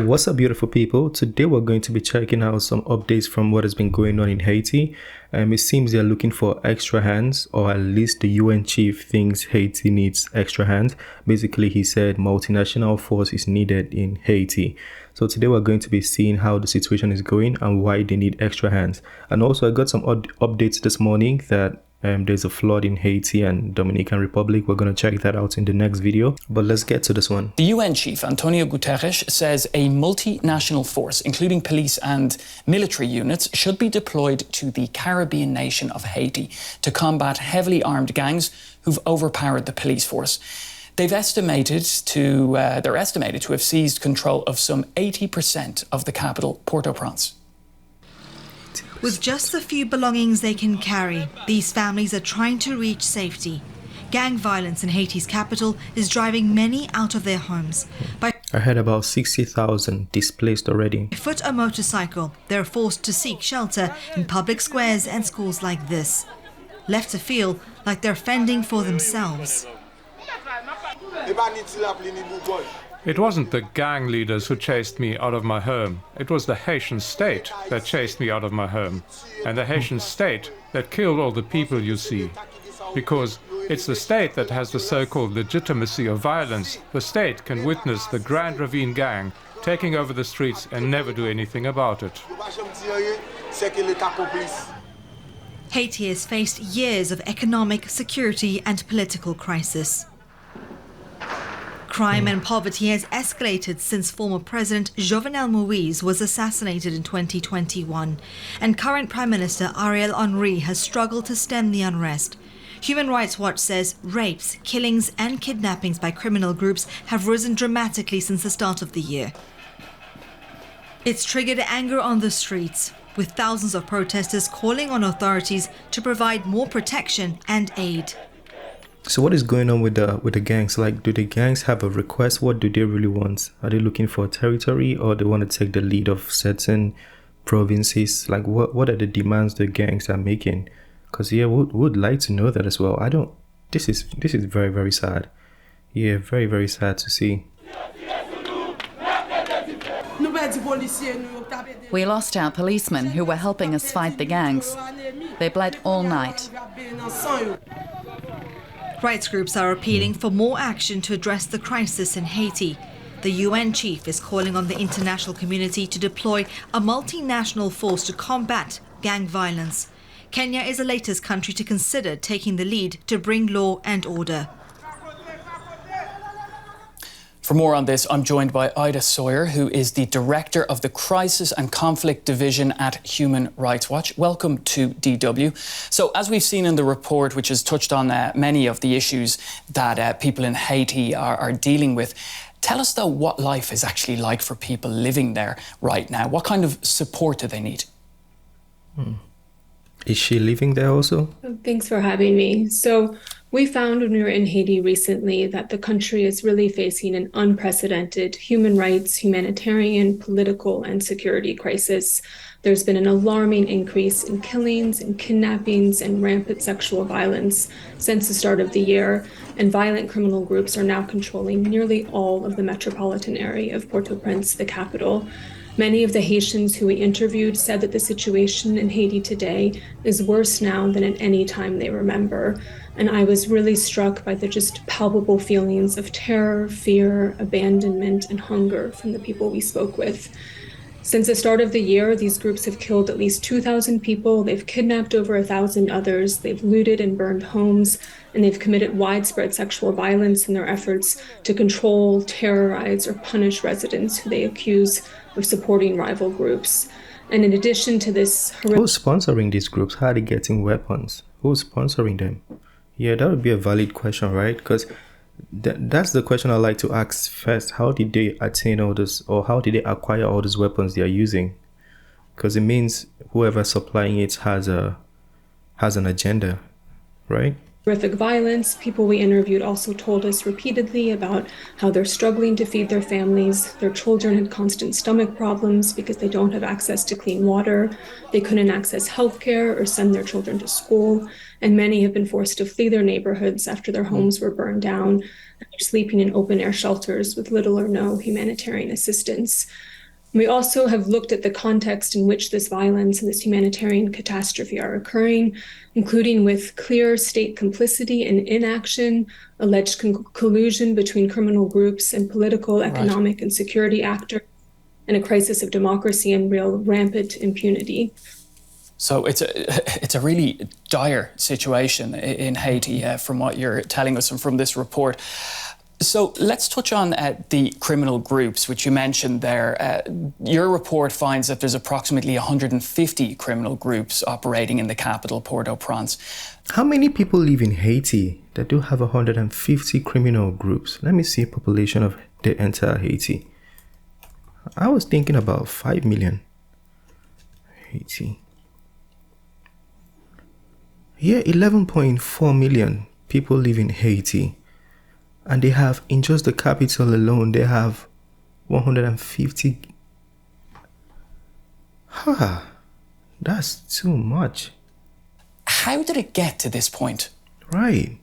What's up, beautiful people? Today we're going to be checking out some updates from what has been going on in Haiti. It seems they're looking for extra hands, or at least the UN chief thinks Haiti needs extra hands. Basically, he said multinational force is needed in Haiti. So today we're going to be seeing how the situation is going and why they need extra hands. And also I got some updates this morning that there's a flood in Haiti and Dominican Republic. We're going to check that out in the next video, but let's get to this one. The UN chief, Antonio Guterres, says a multinational force, including police and military units, should be deployed to the Caribbean nation of Haiti to combat heavily armed gangs who've overpowered the police force. They're estimated to have seized control of some 80% of the capital, Port-au-Prince. With just the few belongings they can carry, these families are trying to reach safety. Gang violence in Haiti's capital is driving many out of their homes. By I heard about 60,000 displaced already. foot or motorcycle, they're forced to seek shelter in public squares and schools like this, left to feel like they're fending for themselves. It wasn't the gang leaders who chased me out of my home. It was the Haitian state that chased me out of my home. And the Haitian state that killed all the people you see. Because it's the state that has the so-called legitimacy of violence. The state can witness the Grand Ravine gang taking over the streets and never do anything about it. Haiti has faced years of economic, security and political crisis. Crime and poverty has escalated since former President Jovenel Moïse was assassinated in 2021, and current Prime Minister Ariel Henry has struggled to stem the unrest. Human Rights Watch says rapes, killings and kidnappings by criminal groups have risen dramatically since the start of the year. It's triggered anger on the streets, with thousands of protesters calling on authorities to provide more protection and aid. So what is going on with the gangs? Like, do the gangs have a request? What do they really want? Are they looking for territory, or they want to take the lead of certain provinces? Like, what are the demands the gangs are making? Because yeah, would like to know that as well. This is very, very sad. Yeah, very, very sad to see. We lost our policemen who were helping us fight the gangs. They bled all night. Rights groups are appealing for more action to address the crisis in Haiti. The UN chief is calling on the international community to deploy a multinational force to combat gang violence. Kenya is the latest country to consider taking the lead to bring law and order. For more on this, I'm joined by Ida Sawyer, who is the Director of the Crisis and Conflict Division at Human Rights Watch. Welcome to DW. So, as we've seen in the report, which has touched on many of the issues that people in Haiti are dealing with, tell us, though, what life is actually like for people living there right now. What kind of support do they need? Is she living there also? Thanks for having me. So we found when we were in Haiti recently that the country is really facing an unprecedented human rights, humanitarian, political, and security crisis. There's been an alarming increase in killings and kidnappings and rampant sexual violence since the start of the year, and violent criminal groups are now controlling nearly all of the metropolitan area of Port-au-Prince, the capital. Many of the Haitians who we interviewed said that the situation in Haiti today is worse now than at any time they remember. And I was really struck by the just palpable feelings of terror, fear, abandonment, and hunger from the people we spoke with. Since the start of the year, these groups have killed at least 2,000 people, they've kidnapped over 1,000 others, they've looted and burned homes, and they've committed widespread sexual violence in their efforts to control, terrorize, or punish residents who they accuse of supporting rival groups. And in addition to this... Who's sponsoring these groups? How are they getting weapons? Who's sponsoring them? Yeah, that would be a valid question, right? Because that's the question I'd like to ask first. How did they attain all this, or how did they acquire all these weapons they are using? Because it means whoever's supplying it has an agenda, right? horrific violence. People we interviewed also told us repeatedly about how they're struggling to feed their families. Their children had constant stomach problems because they don't have access to clean water. They couldn't access healthcare or send their children to school. And many have been forced to flee their neighborhoods after their homes were burned down. They're sleeping in open air shelters with little or no humanitarian assistance. We also have looked at the context in which this violence and this humanitarian catastrophe are occurring, including with clear state complicity and inaction, alleged collusion between criminal groups and political, economic, and security actors, and a crisis of democracy and real rampant impunity. So it's a really dire situation in Haiti, from what you're telling us and from this report. So let's touch on the criminal groups, which you mentioned there. Your report finds that there's approximately 150 criminal groups operating in the capital, Port-au-Prince. How many people live in Haiti that do have 150 criminal groups? Let me see population of the entire Haiti. I was thinking about 5 million. Haiti. Yeah, 11.4 million people live in Haiti. And they have, in just the capital alone, they have 150. That's too much. How did it get to this point? Right.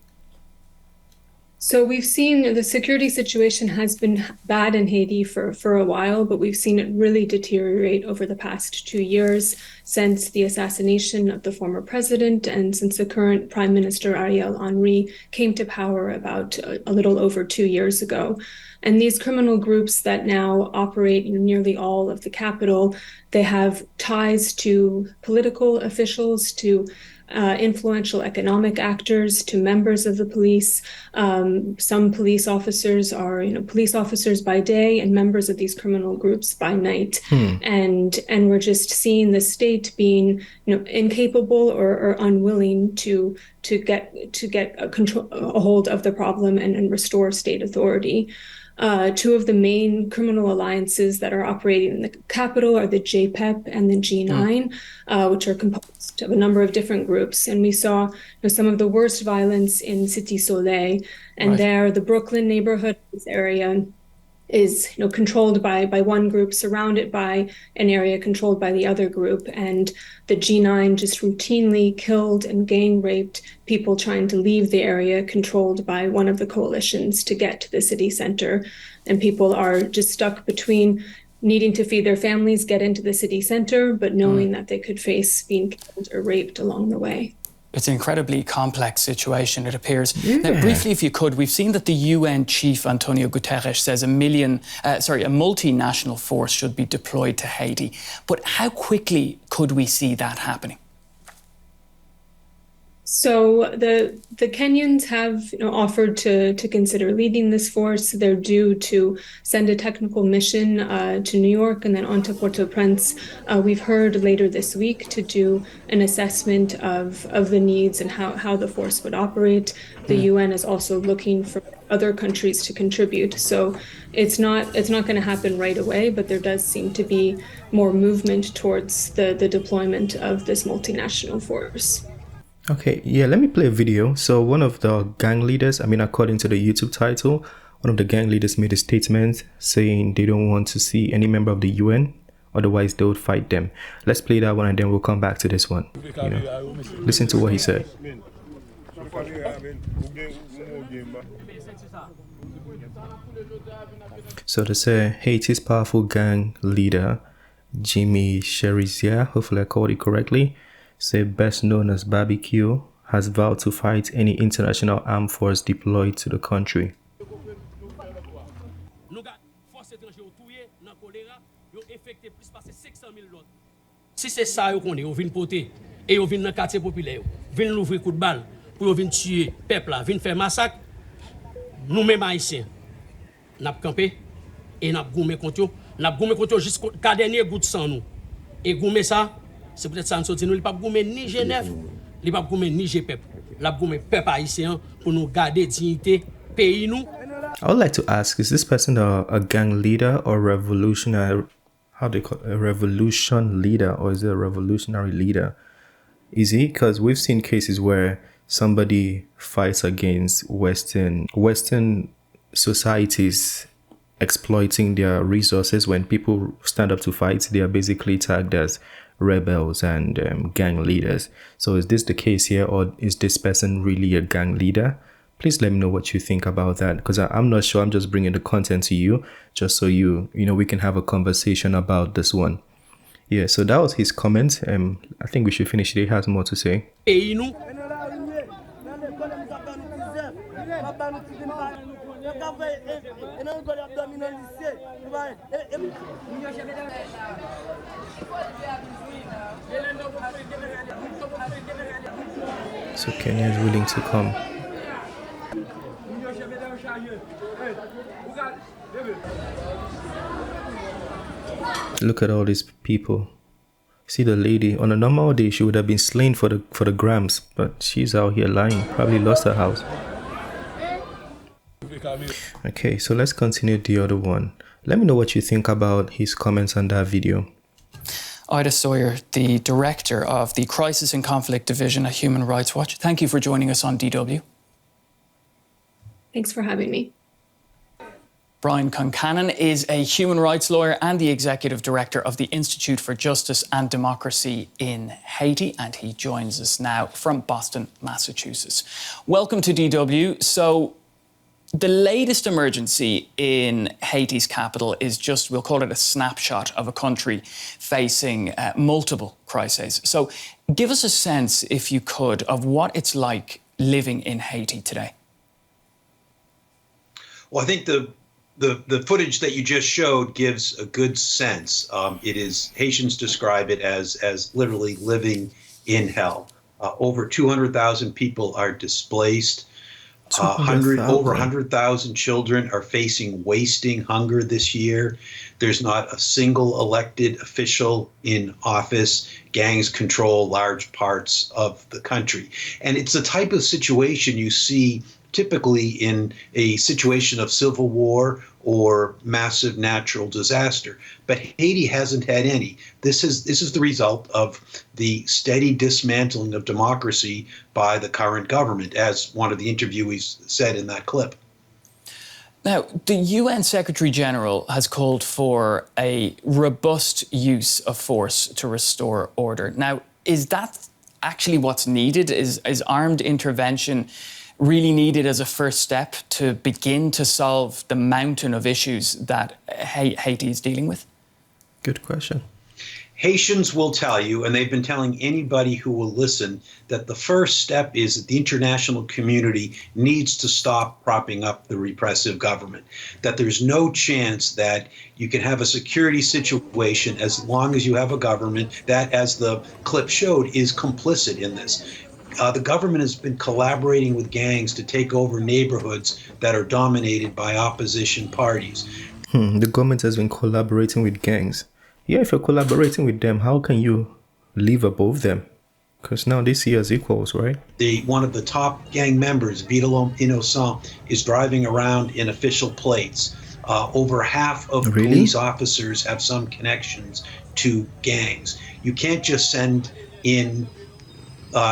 So we've seen the security situation has been bad in Haiti for a while, but we've seen it really deteriorate over the past 2 years since the assassination of the former president and since the current Prime Minister Ariel Henry came to power about a little over 2 years ago. And these criminal groups that now operate in nearly all of the capital, they have ties to political officials, to influential economic actors, to members of the police. Some police officers are, police officers by day and members of these criminal groups by night. And we're just seeing the state being, incapable or unwilling to get a hold of the problem and restore state authority. Two of the main criminal alliances that are operating in the capital are the JPEP and the G9, which are composed of a number of different groups. And we saw some of the worst violence in Cité Soleil. And there, the Brooklyn neighborhood area is controlled by one group, surrounded by an area controlled by the other group. And the G9 just routinely killed and gang raped people trying to leave the area controlled by one of the coalitions to get to the city center. And people are just stuck between needing to feed their families, get into the city center, but knowing that they could face being killed or raped along the way. It's an incredibly complex situation, it appears. Now, briefly, if you could, we've seen that the UN chief, Antonio Guterres, says a multinational force should be deployed to Haiti. But how quickly could we see that happening? So the Kenyans have offered to consider leading this force. They're due to send a technical mission to New York and then on to Port-au-Prince. We've heard later this week to do an assessment of the needs and how the force would operate. The UN is also looking for other countries to contribute. So it's not going to happen right away, but there does seem to be more movement towards the deployment of this multinational force. Okay, yeah, let me play a video. So one of the gang leaders, according to the YouTube title, one of the gang leaders made a statement saying they don't want to see any member of the UN, otherwise they would fight them. Let's play that one and then we'll come back to this one. Listen to what he said. So they say Haiti's powerful gang leader, Jimmy Cherizier, hopefully I called it correctly, best known as Barbecue, has vowed to fight any international armed force deployed to the country. Si c'est ça yo connaît, on vient porter et on vient dans quartier populaire, vient l'ouvrir coup de balle pour venir tuer peuple là, vient faire massacre. Nous mêmes haïtiens, n'a campé et n'a goumé contre jusqu'à dernier goutte sang nous. Et goumé ça c'est peut-être ça nous sorti nous il pas goumer ni Genève, il pas goumer ni GPEP. La goumer peuple haïtien pour nous garder dignité pays nous. I would like to ask, is this person a gang leader or revolutionary, how do you call it, a revolution leader, or is it a revolutionary leader? Is he? Because we've seen cases where somebody fights against Western societies exploiting their resources, when people stand up to fight, they are basically tagged as rebels and gang leaders. So is this the case here, or is this person really a gang leader? Please let me know what you think about that, because I'm not sure. I'm just bringing the content to you just so we can have a conversation about this one. Yeah, so that was his comment. I think we should finish it. He has more to say. So Kenya is willing to come. Look at all these people. See the lady. On a normal day, she would have been slain for the grams, but she's out here lying. Probably lost her house. Okay, so let's continue the other one. Let me know what you think about his comments on that video. Ida Sawyer, the director of the Crisis and Conflict Division at Human Rights Watch. Thank you for joining us on DW. Thanks for having me. Brian Concannon is a human rights lawyer and the executive director of the Institute for Justice and Democracy in Haiti, and he joins us now from Boston, Massachusetts. Welcome to DW. So, the latest emergency in Haiti's capital is just, we'll call it a snapshot of a country facing multiple crises. So give us a sense, if you could, of what it's like living in Haiti today. Well, I think the footage that you just showed gives a good sense. Haitians describe it as literally living in hell. Over 200,000 people are displaced. Over 100,000 children are facing wasting hunger this year. There's not a single elected official in office. Gangs control large parts of the country. And it's the type of situation you see typically in a situation of civil war or massive natural disaster. But Haiti hasn't had any. This is the result of the steady dismantling of democracy by the current government, as one of the interviewees said in that clip. Now, the UN Secretary General has called for a robust use of force to restore order. Now, is that actually what's needed? Is armed intervention really needed as a first step to begin to solve the mountain of issues that Haiti is dealing with? Good question. Haitians will tell you, and they've been telling anybody who will listen, that the first step is that the international community needs to stop propping up the repressive government, that there's no chance that you can have a security situation as long as you have a government that, as the clip showed, is complicit in this. The government has been collaborating with gangs to take over neighborhoods that are dominated by opposition parties. The government has been collaborating with gangs. Yeah, if you're collaborating with them, how can you live above them? Because now they see us equals, right? One of the top gang members, Vidal Innocent, is driving around in official plates. Over half of police officers have some connections to gangs. You can't just send in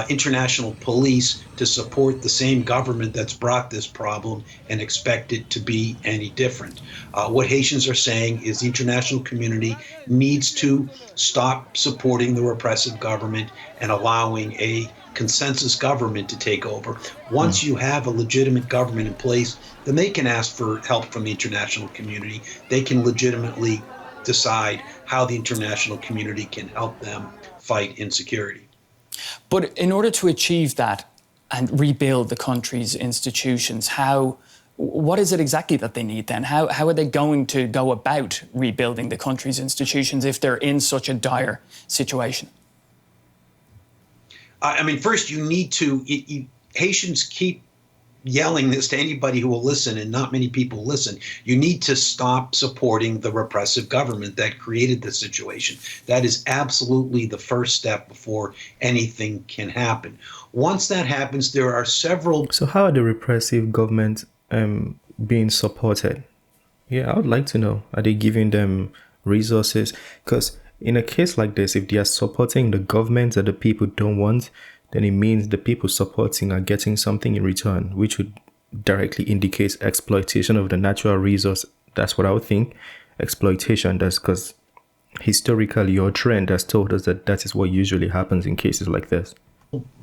international police to support the same government that's brought this problem and expect it to be any different. What Haitians are saying is the international community needs to stop supporting the repressive government and allowing a consensus government to take over. Once you have a legitimate government in place, then they can ask for help from the international community. They can legitimately decide how the international community can help them fight insecurity. But in order to achieve that and rebuild the country's institutions, what is it exactly that they need then? How are they going to go about rebuilding the country's institutions if they're in such a dire situation? First you need to, Haitians keep yelling this to anybody who will listen, and not many people listen. You need to stop supporting the repressive government that created this situation. That is absolutely the first step before anything can happen. Once that happens, there are several... So how are the repressive government being supported? Yeah, I would like to know. Are they giving them resources? Because in a case like this, if they are supporting the government that the people don't want, then it means the people supporting are getting something in return, which would directly indicate exploitation of the natural resource. That's what I would think. Exploitation, that's because historically your trend has told us that that is what usually happens in cases like this.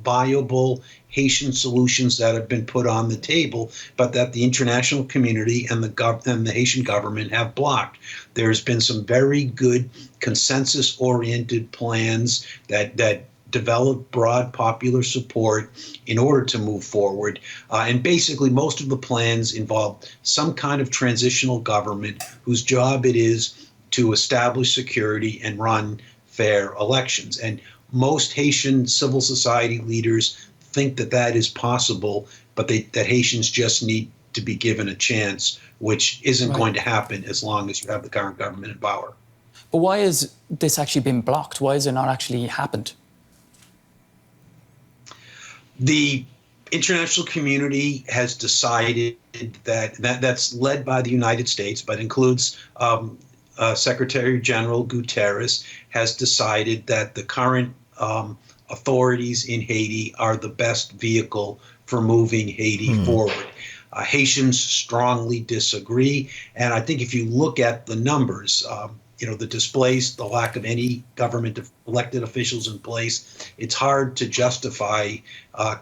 Viable Haitian solutions that have been put on the table, but that the international community and the Haitian government have blocked. There's been some very good consensus-oriented plans that develop broad popular support in order to move forward. And basically, most of the plans involve some kind of transitional government whose job it is to establish security and run fair elections. And most Haitian civil society leaders think that that is possible, but that Haitians just need to be given a chance, which isn't going to happen as long as you have the current government in power. But why has this actually been blocked? Why has it not actually happened? The international community has decided that's led by the United States, but includes Secretary General Guterres, has decided that the current authorities in Haiti are the best vehicle for moving Haiti forward. Haitians strongly disagree, and I think if you look at the numbers, the displaced, the lack of any government elected officials in place, it's hard to justify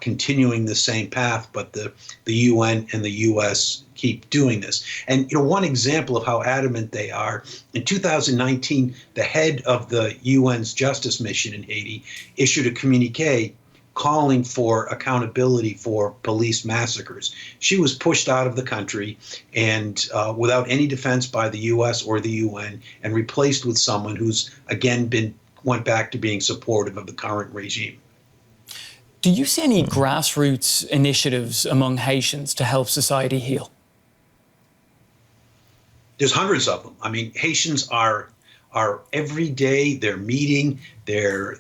continuing the same path, but the UN and the US keep doing this. And one example of how adamant they are, in 2019, the head of the UN's justice mission in Haiti issued a communique calling for accountability for police massacres. She was pushed out of the country and without any defense by the US or the UN, and replaced with someone who's again went back to being supportive of the current regime. Do you see any grassroots initiatives among Haitians to help society heal? There's hundreds of them. I mean, Haitians are every day they're meeting, they're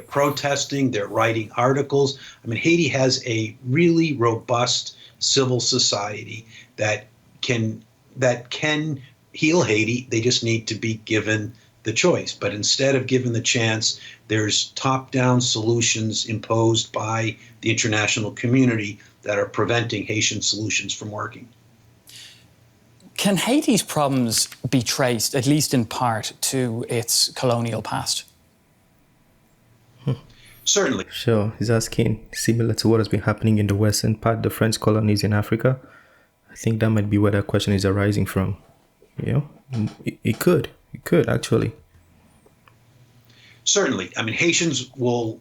protesting, they're writing articles. I mean, Haiti has a really robust civil society that can heal Haiti. They just need to be given the choice. But instead of given the chance, there's top-down solutions imposed by the international community that are preventing Haitian solutions from working. Can Haiti's problems be traced, at least in part, to its colonial past? Certainly. Sure. He's asking, similar to what has been happening in the western part, the French colonies in Africa. I think that might be where that question is arising from. It could actually. Certainly. I mean, Haitians will,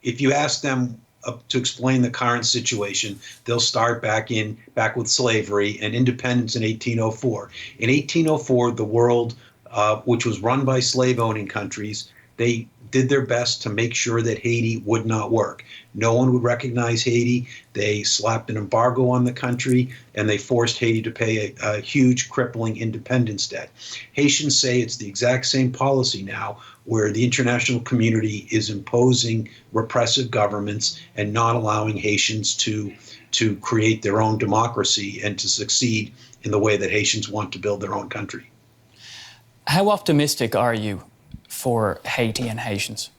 if you ask them to explain the current situation, they'll start back with slavery and independence in 1804. In 1804, the world, which was run by slave-owning countries, they did their best to make sure that Haiti would not work. No one would recognize Haiti. They slapped an embargo on the country, and they forced Haiti to pay a huge, crippling independence debt. Haitians say it's the exact same policy now, where the international community is imposing repressive governments and not allowing Haitians to create their own democracy and to succeed in the way that Haitians want to build their own country. How optimistic are you for Haiti and Haitians?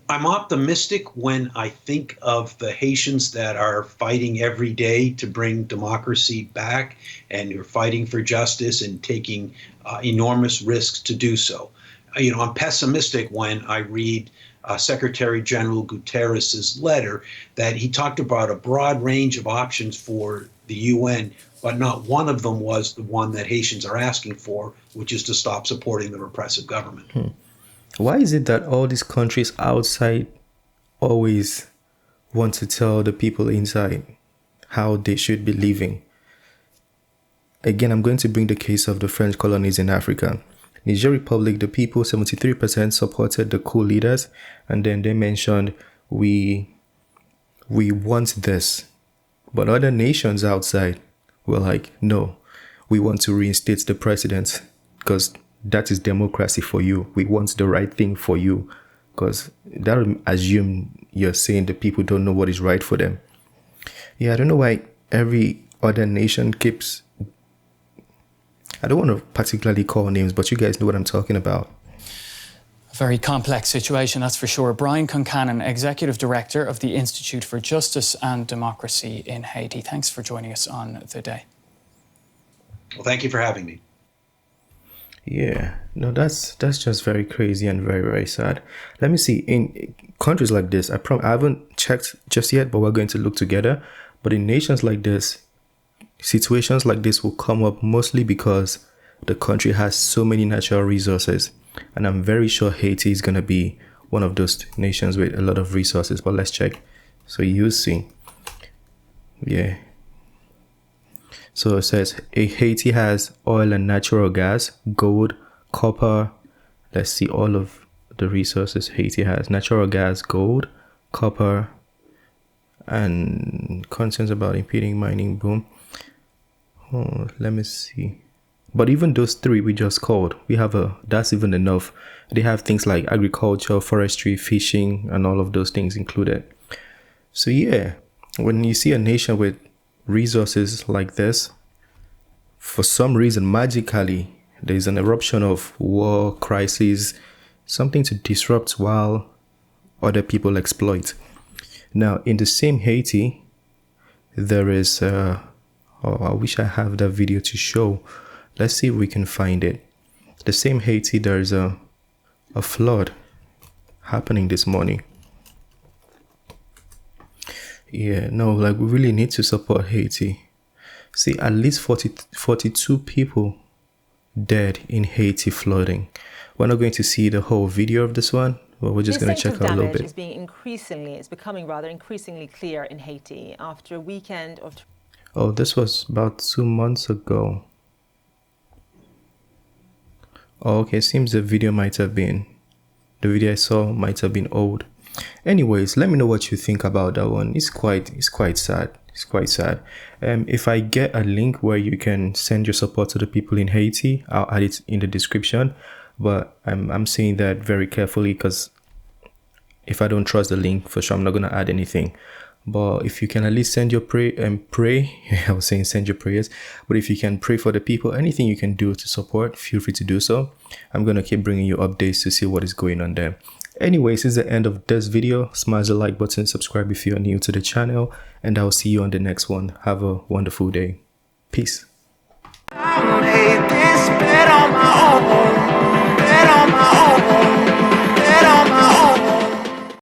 I'm optimistic when I think of the Haitians that are fighting every day to bring democracy back and who are fighting for justice and taking enormous risks to do so. I'm pessimistic when I read Secretary General Guterres's letter that he talked about a broad range of options for the UN, but not one of them was the one that Haitians are asking for, which is to stop supporting the repressive government. Why is it that all these countries outside always want to tell the people inside how they should be living? Again, I'm going to bring the case of the French colonies in Africa. Niger Republic, the people, 73% supported the coup leaders, and then they mentioned, we want this. But other nations outside were like, no, we want to reinstate the president because that is democracy for you. We want the right thing for you, because that would assume you're saying the people don't know what is right for them. Yeah, I don't know why every other nation keeps... I don't want to particularly call names, but you guys know what I'm talking about. Very complex situation, that's for sure. Brian Concannon, Executive Director of the Institute for Justice and Democracy in Haiti. Thanks for joining us on The Day. Well, thank you for having me. Yeah, no, that's just very crazy and very, very sad. Let me see. In countries like this, I haven't checked just yet, but we're going to look together. But in nations like this, situations like this will come up mostly because the country has so many natural resources. And I'm very sure Haiti is going to be one of those nations with a lot of resources. But let's check. So you see. Yeah. So it says Haiti has oil and natural gas, gold, copper. Let's see all of the resources Haiti has. Natural gas, gold, copper, and concerns about impeding mining boom. Oh, let me see. But even those three we just called, that's even enough. They have things like agriculture, forestry, fishing, and all of those things included. So yeah, when you see a nation with resources like this, for some reason, magically, there's an eruption of war, crisis, something to disrupt while other people exploit. Now, in the same Haiti, there is, I wish I have that video to show. Let's see if we can find it. The same Haiti, there's a flood happening this morning. Yeah, no, like we really need to support Haiti. See, at least 42 people dead in Haiti flooding. We're not going to see the whole video of this one, but we're just going to check out a little bit. It's becoming rather increasingly clear in Haiti after a weekend of... Oh, this was about 2 months ago. Oh, okay, seems the video I saw might have been old. Anyways, let me know what you think about that one. It's quite sad. It's quite sad. If I get a link where you can send your support to the people in Haiti, I'll add it in the description. But I'm saying that very carefully because if I don't trust the link, for sure I'm not gonna add anything. But if you can at least send your pray, I was saying send your prayers. But if you can pray for the people, anything you can do to support, feel free to do so. I'm gonna keep bringing you updates to see what is going on there. Anyways, this is the end of this video. Smash the like button, subscribe if you're new to the channel, and I'll see you on the next one. Have a wonderful day. Peace.